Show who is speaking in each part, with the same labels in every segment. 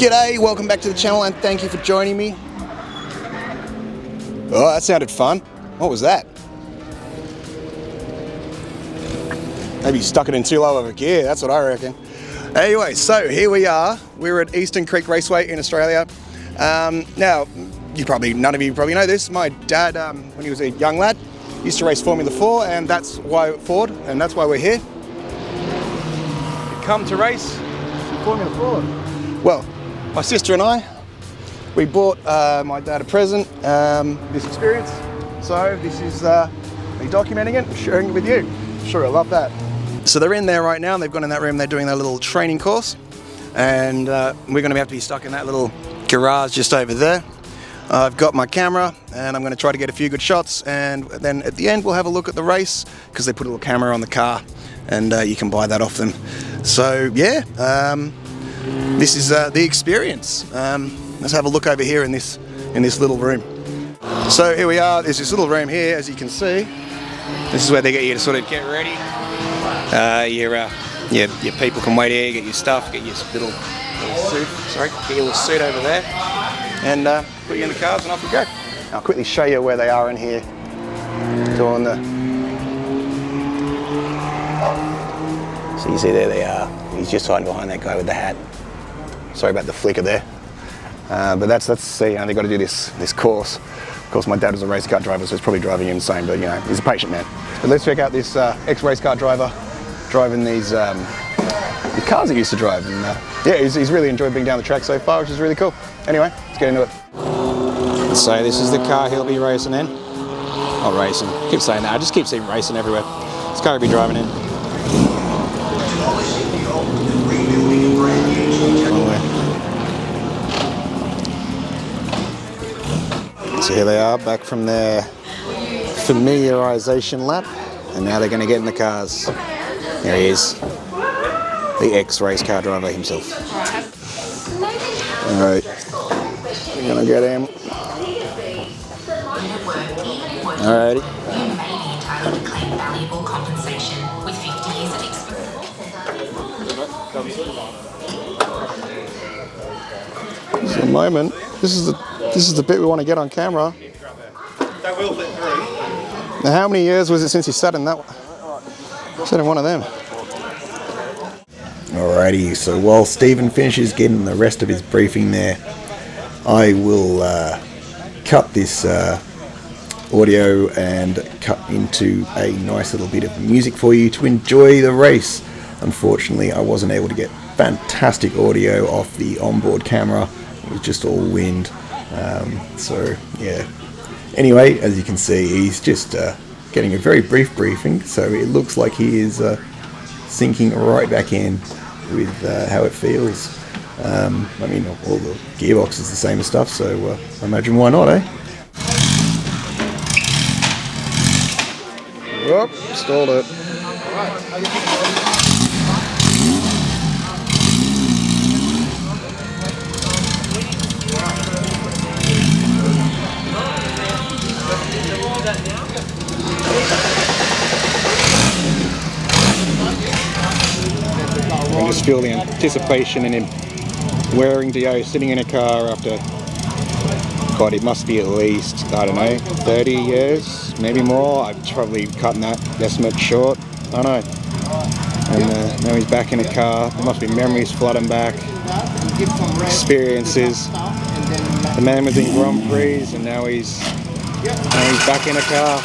Speaker 1: G'day, welcome back to the channel and thank you for joining me. Oh, that sounded fun. What was that? Maybe you stuck it in too low of a gear, that's what I reckon. Anyway, so here we are. We're at Eastern Creek Raceway in Australia. Now, none of you probably know this. My dad, when he was a young lad, used to race Formula 4, and that's why we're here. We come to race Formula 4. Well, my sister and I, we bought my dad a present, this experience. So this is me documenting it and sharing it with you. I'm sure you'll love that. So they're in there right now. They've gone in that room. They're doing their little training course, and we're going to have to be stuck in that little garage just over there. I've got my camera, and I'm going to try to get a few good shots, and then at the end we'll have a look at the race because they put a little camera on the car, and you can buy that off them. So yeah, this is the experience. Let's have a look over here in this little room. So here we are. There's this little room here, as you can see. This is where they get you to sort of get ready. Your people can wait here, get your stuff, get your little suit. Sorry, get your little suit over there, and put you in the cars, and off you go. I'll quickly show you where they are in here. Doing the. So you see there they are. He's just hiding behind that guy with the hat. Sorry about the flicker there. But that's see, they've got to do this course. Of course, my dad was a race car driver, so he's probably driving you insane, but you know, he's a patient man. But let's check out this ex-race car driver driving these cars he used to drive. And yeah, he's really enjoyed being down the track so far, which is really cool. Anyway, let's get into it. So this is the car he'll be racing in. Not racing, I keep saying that, I just keep seeing racing everywhere. This car he'll be driving in. So here they are, back from their familiarization lap, and now they're going to get in the cars. There he is, the ex-race car driver himself. Alright, we're going to get him. Alrighty. Just a moment. This is the bit we want to get on camera.
Speaker 2: That will fit through.
Speaker 1: Now, how many years was it since you sat in that one? Sat in one of them. Alrighty, so while Stephen finishes getting the rest of his briefing there, I will cut this audio and cut into a nice little bit of music for you to enjoy the race. Unfortunately, I wasn't able to get fantastic audio off the onboard camera. It was just all wind. So yeah. Anyway, as you can see, he's just getting a very brief briefing. So it looks like he is sinking right back in with how it feels. I mean, all the gearbox is the same as stuff. So I imagine why not, eh? Whoop, stalled it. I just feel the anticipation in him wearing DO, sitting in a car after, God, it must be at least, I don't know, 30 years, maybe more. I've probably cutting that estimate short, I don't know. And now he's back in a car. There must be memories flooding back, experiences. The man was in Grand Prix, and now he's back in a car.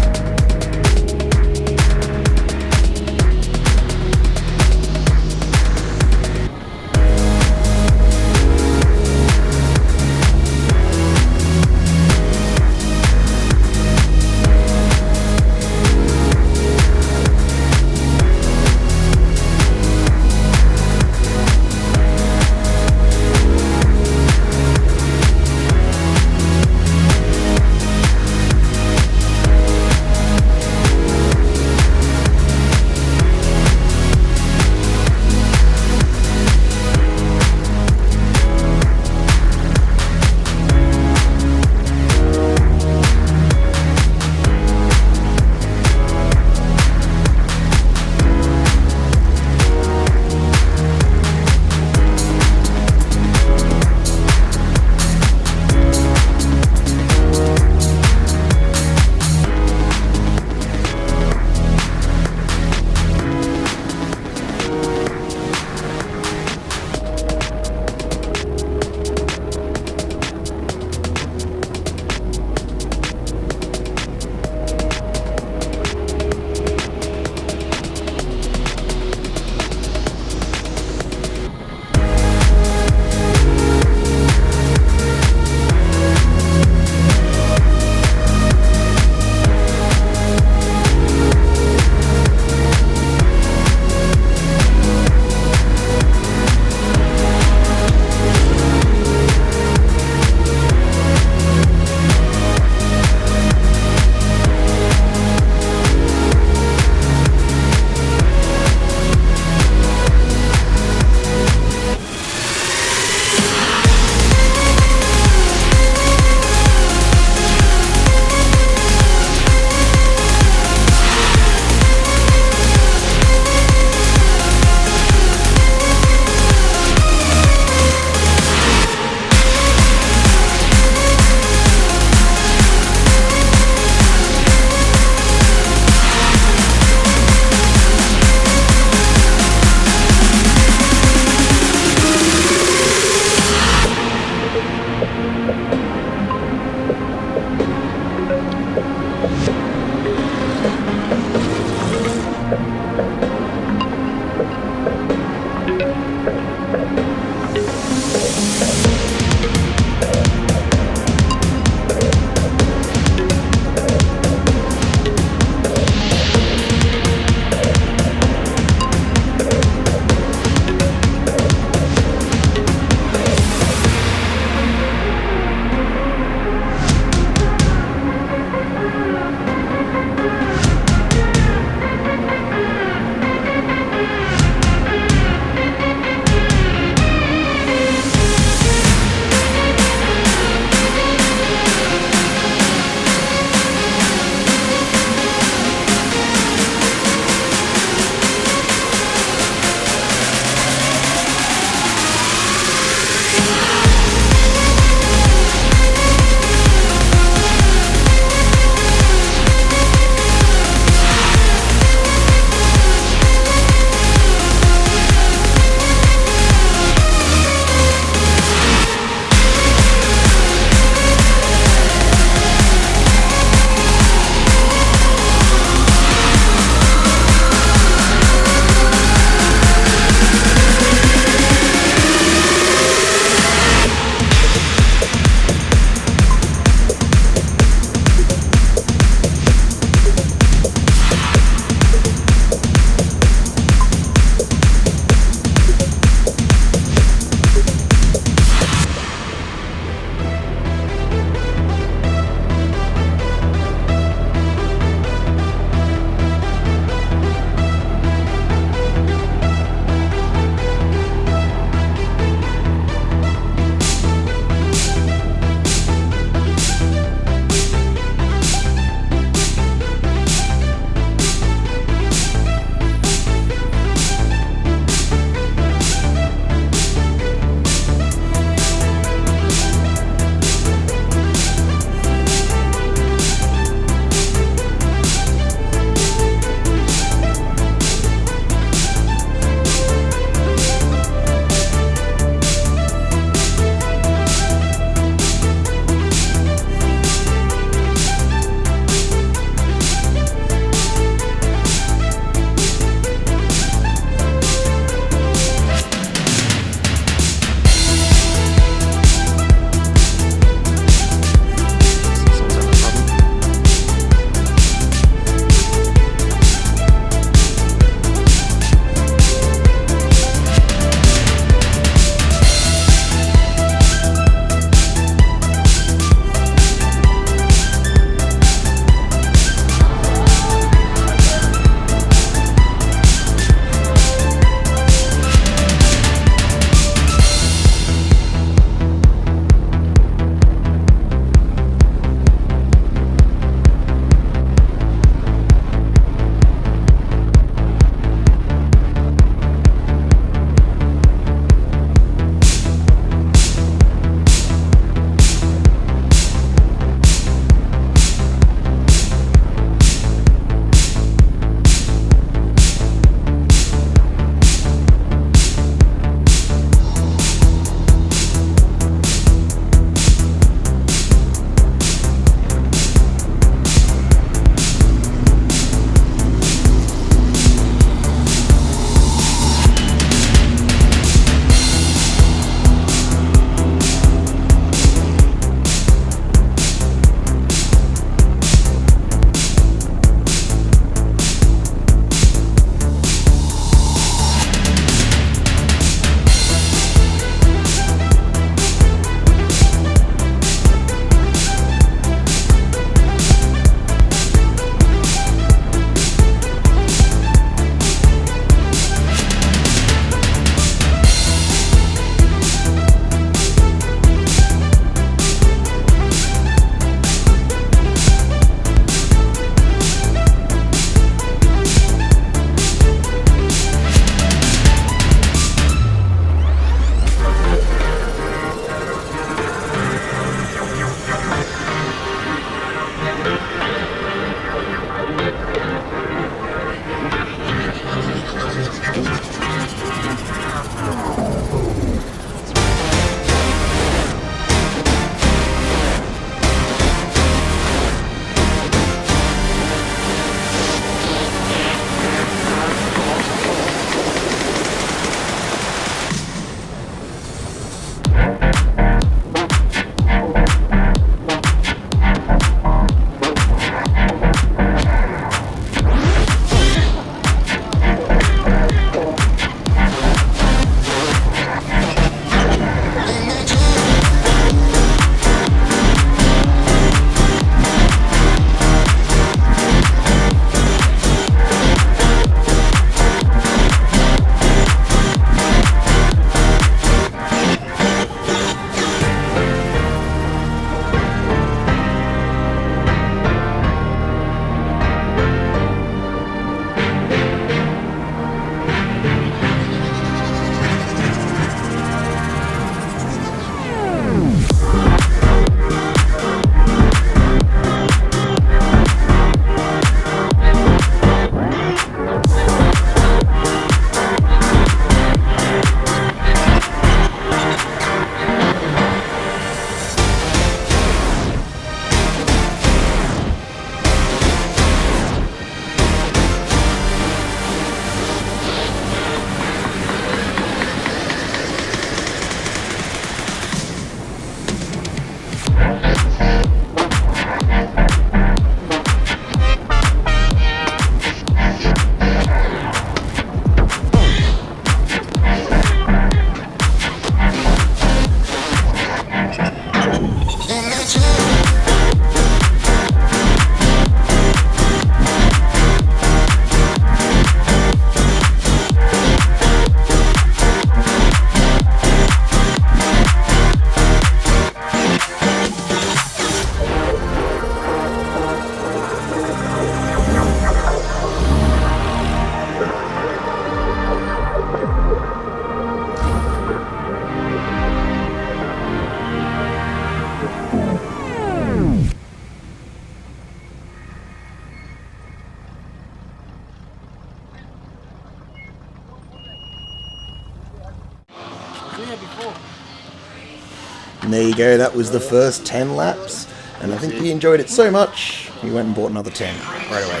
Speaker 1: And there you go, that was the first 10 laps. And I think he enjoyed it so much, he went and bought another 10 right away.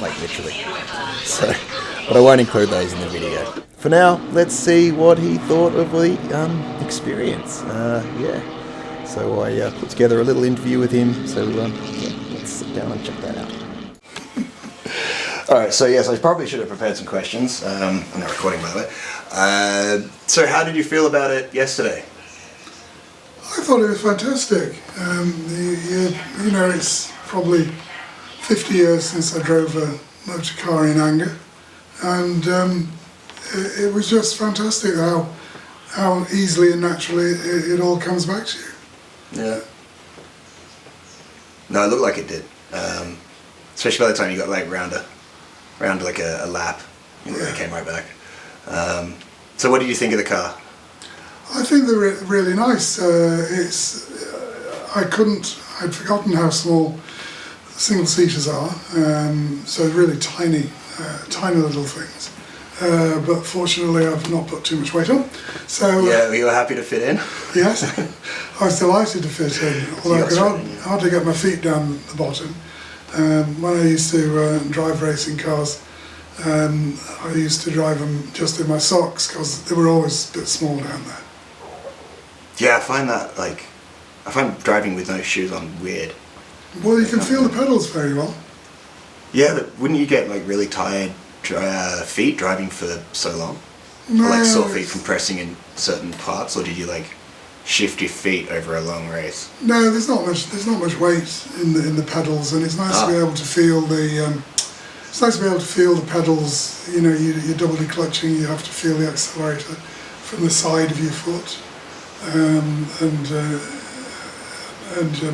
Speaker 1: Like literally. So, but I won't include those in the video. For now, let's see what he thought of the experience. Yeah. So I put together a little interview with him. So yeah, let's sit down and check that out. All right. So yes, I probably should have prepared some questions. I'm not recording, by the way. So how did you feel about it yesterday?
Speaker 3: I thought it was fantastic. You know, it's probably 50 years since I drove a motor car in anger, and it was just fantastic how easily and naturally it all comes back to you.
Speaker 1: Yeah. No, it looked like it did. Especially by the time you got like round like a lap, you know,
Speaker 3: Yeah.
Speaker 1: it came right back. So what did you think of the car?
Speaker 3: I think they're really nice. I'd forgotten how small single seaters are, so really tiny little things. But fortunately, I've not put too much weight on. So
Speaker 1: Yeah, you were happy to fit in?
Speaker 3: yes, I was delighted to fit in. Although I could hardly get my feet down the bottom. When I used to drive racing cars, I used to drive them just in my socks because they were always a bit small down there.
Speaker 1: Yeah, I find driving with no shoes on weird.
Speaker 3: Well, you can feel the pedals very well.
Speaker 1: Yeah, but wouldn't you get like really tired feet driving for so long?
Speaker 3: No,
Speaker 1: Or like sore feet from pressing in certain parts, or did you like shift your feet over a long race?
Speaker 3: no, there's not much weight in the pedals, and it's nice to be able to feel the pedals. You know, you're doubly clutching. You have to feel the accelerator from the side of your foot, and the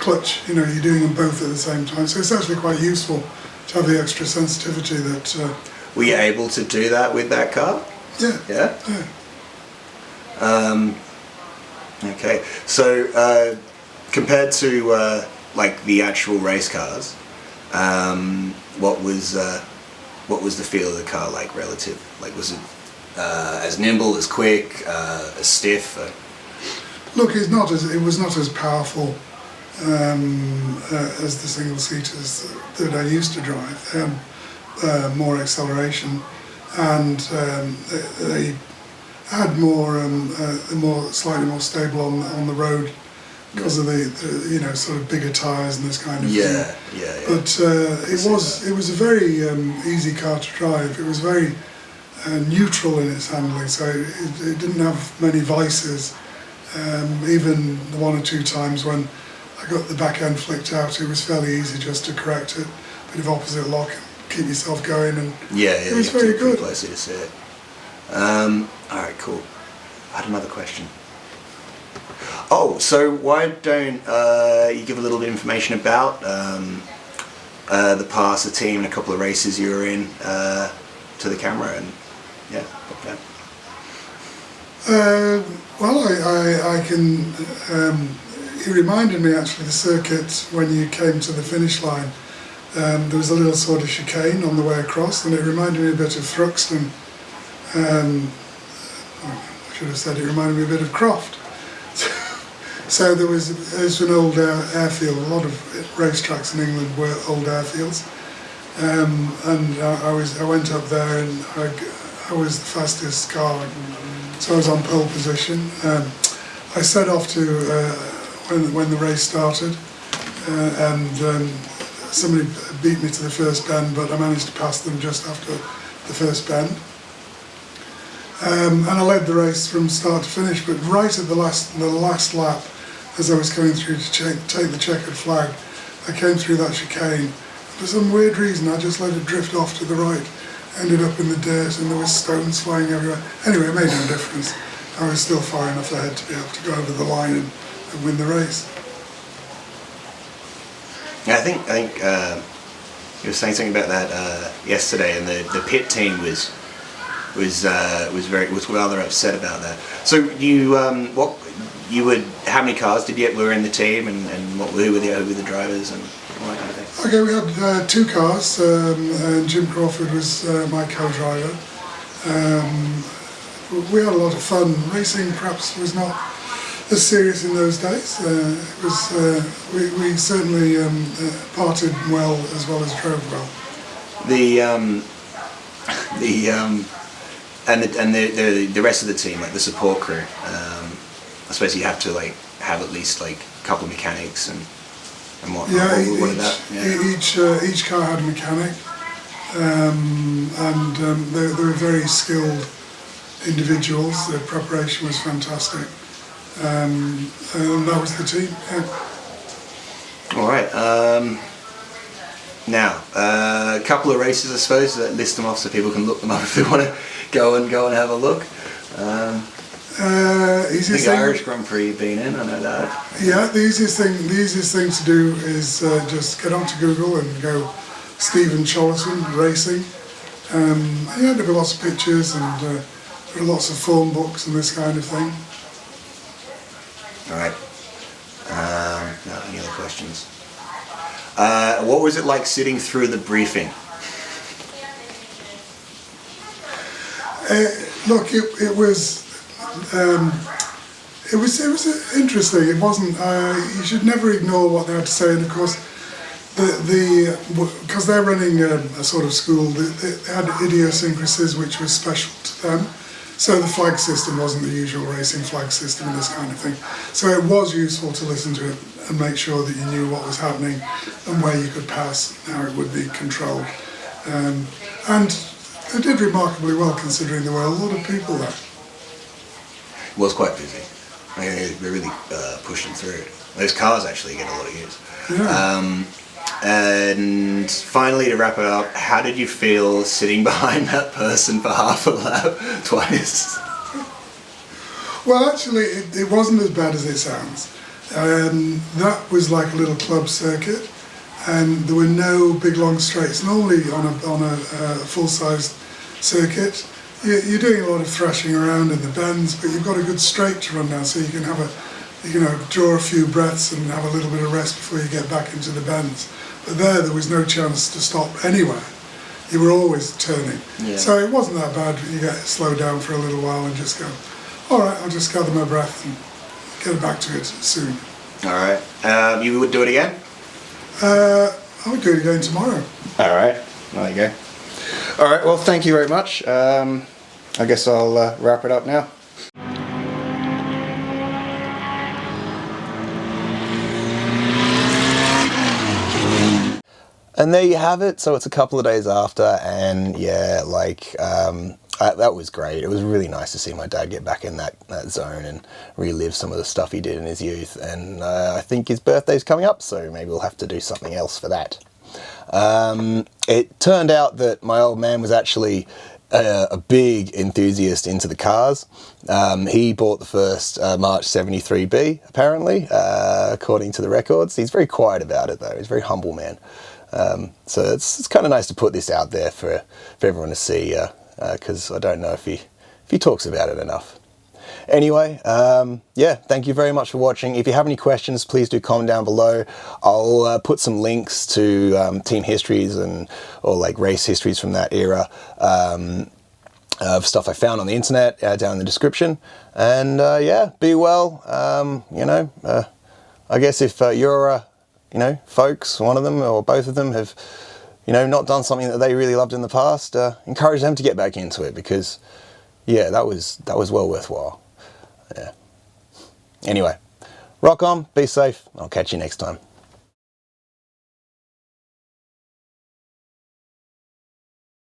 Speaker 3: clutch. You know, you're doing them both at the same time. So it's actually quite useful to have the extra sensitivity that.
Speaker 1: Were you able to do that with that car?
Speaker 3: Yeah.
Speaker 1: Yeah?
Speaker 3: Yeah.
Speaker 1: Okay, so compared to like the actual race cars, what was the feel of the car like relative? Like, was it as nimble, as quick, as stiff?
Speaker 3: Look, it was not as powerful as the single seaters that I used to drive. They had more acceleration, and they had slightly more stable on the road because of the sort of bigger tyres and this kind of thing.
Speaker 1: Yeah.
Speaker 3: But it was a very easy car to drive. It was very neutral in its handling, so it didn't have many vices. Even the one or two times when I got the back end flicked out, it was fairly easy just to correct it. Bit of opposite lock and keep yourself going, and it was very good.
Speaker 1: Closely to see it. All right, cool. I had another question. Oh, so why don't you give a little bit of information about the past, the team, and a couple of races you were in to the camera, and yeah.
Speaker 3: Well, I can. It reminded me actually the circuit when you came to the finish line. There was a little sort of chicane on the way across, and it reminded me a bit of Thruxton. I should have said it reminded me a bit of Croft. So there's an old airfield. A lot of racetracks in England were old airfields, and I went up there, and I was the fastest car, so I was on pole position. I set off to when the race started, and somebody beat me to the first bend, but I managed to pass them just after the first bend. And I led the race from start to finish, but right at the last lap, as I was coming through to take the checkered flag, I came through that chicane. For some weird reason, I just let it drift off to the right, ended up in the dirt, and there were stones flying everywhere. Anyway, it made no difference. I was still far enough ahead to be able to go over the line and win the race.
Speaker 1: Yeah, I think you were saying something about that yesterday, and the pit team was rather upset about that. So how many cars were in the team, and who were the drivers and all that kind of thing?
Speaker 3: Okay, we had two cars, and Jim Crawford was my co-driver. We had a lot of fun. Racing perhaps was not as serious in those days. It was we certainly parted well as drove well.
Speaker 4: The rest of the team, like the support crew. I suppose you have to like have at least like a couple of mechanics and what.
Speaker 3: Yeah,
Speaker 4: Each
Speaker 3: car had a mechanic, and they were very skilled individuals. Their preparation was fantastic, and that was the team. Yeah.
Speaker 4: All right. Now, a couple of races, I suppose. List them off so people can look them up if they want to go and have a look.
Speaker 3: Easiest
Speaker 4: the
Speaker 3: thing,
Speaker 4: Irish Grand Prix you've been in, I know that.
Speaker 3: Yeah, the easiest thing to do is just get onto Google and go Stephen Chollerton Racing. Yeah, there were lots of pictures and there are lots of phone books and this kind of thing.
Speaker 4: All right. No, any other questions? What was it like sitting through the briefing?
Speaker 3: Look, it was interesting. It wasn't. You should never ignore what they had to say, and of course, because they're running a sort of school, they had idiosyncrasies which were special to them. So the flag system wasn't the usual racing flag system and this kind of thing. So it was useful to listen to it and make sure that you knew what was happening and where you could pass, how it would be controlled. And they did remarkably well considering there were a lot of people there.
Speaker 4: It was quite busy. I mean, they're really pushing through. Those cars actually get a lot of use.
Speaker 3: Yeah.
Speaker 4: And finally, to wrap it up, how did you feel sitting behind that person for half a lap twice?
Speaker 3: Well, actually, it wasn't as bad as it sounds. That was like a little club circuit, and there were no big long straights. Normally, on a full-sized circuit, you're doing a lot of thrashing around in the bends, but you've got a good straight to run down, so you can draw a few breaths and have a little bit of rest before you get back into the bends. But there was no chance to stop anywhere. You were always turning. Yeah. So it wasn't that bad. You get slowed down for a little while and just go, all right, I'll just gather my breath and get back to it soon.
Speaker 4: All right. You would do it again?
Speaker 3: I would do it again tomorrow.
Speaker 1: All right. There you go. All right. Well, thank you very much. I guess I'll wrap it up now. And there you have it. So it's a couple of days after, and yeah, that was great. It was really nice to see my dad get back in that zone and relive some of the stuff he did in his youth. And I think his birthday's coming up, so maybe we'll have to do something else for that. It turned out that my old man was actually a big enthusiast into the cars. He bought the first March 73B, apparently, according to the records. He's very quiet about it, though. He's a very humble man. So it's kind of nice to put this out there for everyone to see, because I don't know if he talks about it enough. Anyway, yeah, thank you very much for watching. If you have any questions, please do comment down below. I'll put some links to team histories or like race histories from that era of stuff I found on the internet down in the description. And yeah, be well. I guess if you're folks, one of them or both of them have, not done something that they really loved in the past, encourage them to get back into it, because, yeah, that was well worthwhile. Yeah. Anyway, rock on, be safe, I'll catch you next time.